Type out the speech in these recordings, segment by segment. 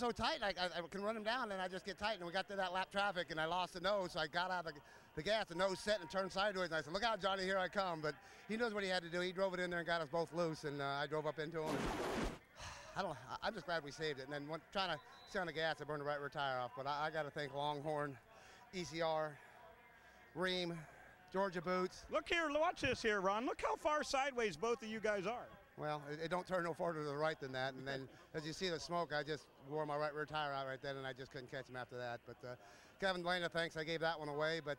running so tight, I can run him down, and I just get tight. And we got to that lap traffic, and I lost the nose, so I got out of the gas, the nose set, and turned sideways. And I said, "Look out, Johnny, here I come!" But he knows what he had to do. He drove it in there and got us both loose, and I drove up into him. I'm just glad we saved it. And then trying to stay on the gas, I burned the right rear tire off. But I got to thank Longhorn, ECR, Ream, Georgia Boots. Look here, watch this here, Ron. Look how far sideways both of you guys are. Well, it don't turn no farther to the right than that. And then as you see the smoke, I just wore my right rear tire out right then, and I just couldn't catch him after that. But Kevin Delana, thanks. I gave that one away. But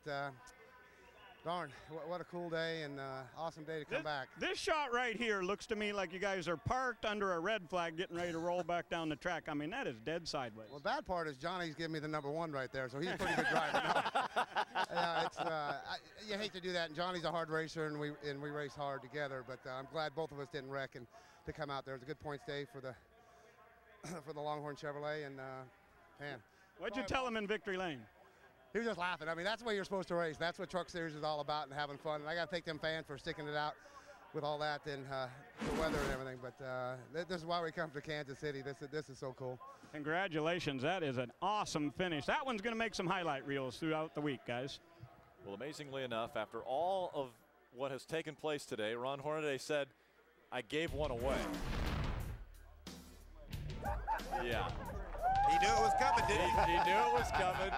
darn, what a cool day and awesome day to come back. This shot right here looks to me like you guys are parked under a red flag getting ready to roll back down the track. I mean, that is dead sideways. Well, the bad part is Johnny's giving me the #1 right there, so he's a pretty good driver now. You hate to do that, and Johnny's a hard racer, and we race hard together, but I'm glad both of us didn't wreck and to come out there. It was a good points day for the for the Longhorn Chevrolet, and man. What'd you tell him in Victory Lane? He was just laughing. I mean, that's the way you're supposed to race. That's what Truck Series is all about, and having fun. And I got to thank them fans for sticking it out with all that and the weather and everything. But this is why we come to Kansas City. This is so cool. Congratulations. That is an awesome finish. That one's going to make some highlight reels throughout the week, guys. Well, amazingly enough, after all of what has taken place today, Ron Hornaday said, "I gave one away." Yeah. He knew it was coming, didn't he? He knew it was coming.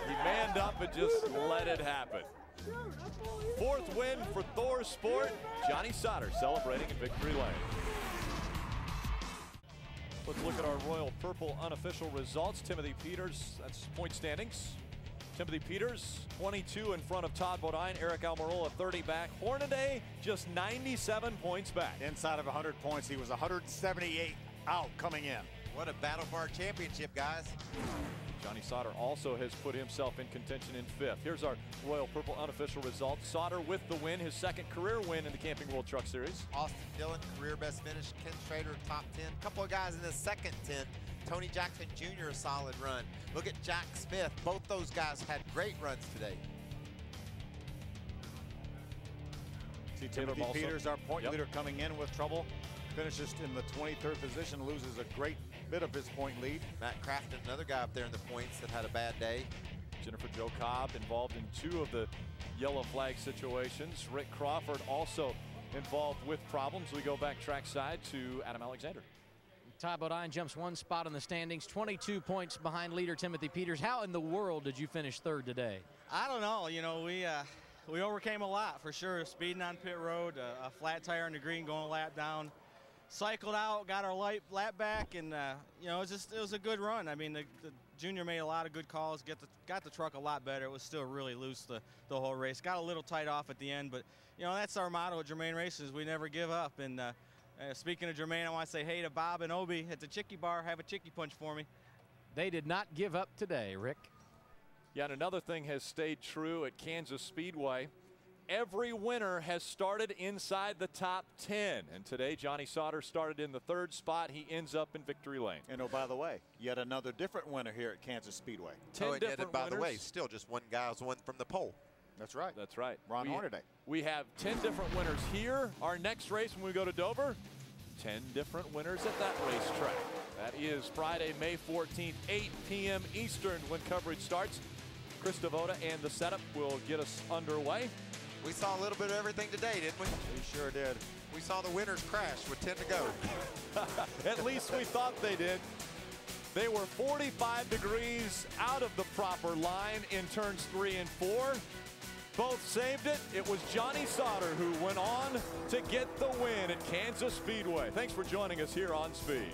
He manned up and just let it happen. 4th win for Thor Sport. Johnny Sauter celebrating in Victory Lane. Let's look at our Royal Purple unofficial results. Timothy Peters, that's point standings. Timothy Peters, 22 in front of Todd Bodine. Eric Almirola, 30 back. Hornaday, just 97 points back. Inside of 100 points, he was 178 out coming in. What a battle for our championship, guys. Johnny Sauter also has put himself in contention in 5th. Here's our Royal Purple unofficial results. Sauter with the win, his 2nd career win in the Camping World Truck Series. Austin Dillon, career best finish. Ken Schrader, top 10. A couple of guys in the second 10. Tony Jackson Jr., a solid run. Look at Jack Smith. Both those guys had great runs today. See Timothy Peters, our point leader, coming in with trouble. Finishes in the 23rd position, loses a great bit of his point lead. Matt Crafton, another guy up there in the points that had a bad day. Jennifer Jo Cobb involved in 2 of the yellow flag situations. Rick Crawford also involved with problems. We go back trackside to Adam Alexander. Todd Bodine jumps 1 spot in the standings, 22 points behind leader Timothy Peters. How in the world did you finish 3rd today? I don't know. You know, we overcame a lot for sure. Speeding on pit road, a flat tire in the green going a lap down. Cycled out, got our lap back, and you know, it was a good run. I mean, the junior made a lot of good calls, got the truck a lot better. It was still really loose the whole race. Got a little tight off at the end, but you know, that's our motto at Germain Races. We never give up. And speaking of Germain, I want to say hey to Bob and Obi at the Chicky Bar. Have a Chicky Punch for me. They did not give up today, Rick. Yeah, and another thing has stayed true at Kansas Speedway. Every winner has started inside the top 10. And today, Johnny Sauter started in the 3rd spot. He ends up in Victory Lane. And oh, by the way, yet another different winner here at Kansas Speedway. 10 different by winners. the way, still just one guy's won from the pole. That's right. That's right. Ron Hornaday. We have 10 different winners here. Our next race when we go to Dover, 10 different winners at that racetrack. That is Friday, May 14th, 8 p.m. Eastern when coverage starts. Chris Devoda and the setup will get us underway. We saw a little bit of everything today, didn't we? We sure did. We saw the winners crash with 10 to go. At least we thought they did. They were 45 degrees out of the proper line in turns 3 and 4. Both saved it. It was Johnny Sauter who went on to get the win at Kansas Speedway. Thanks for joining us here on Speed.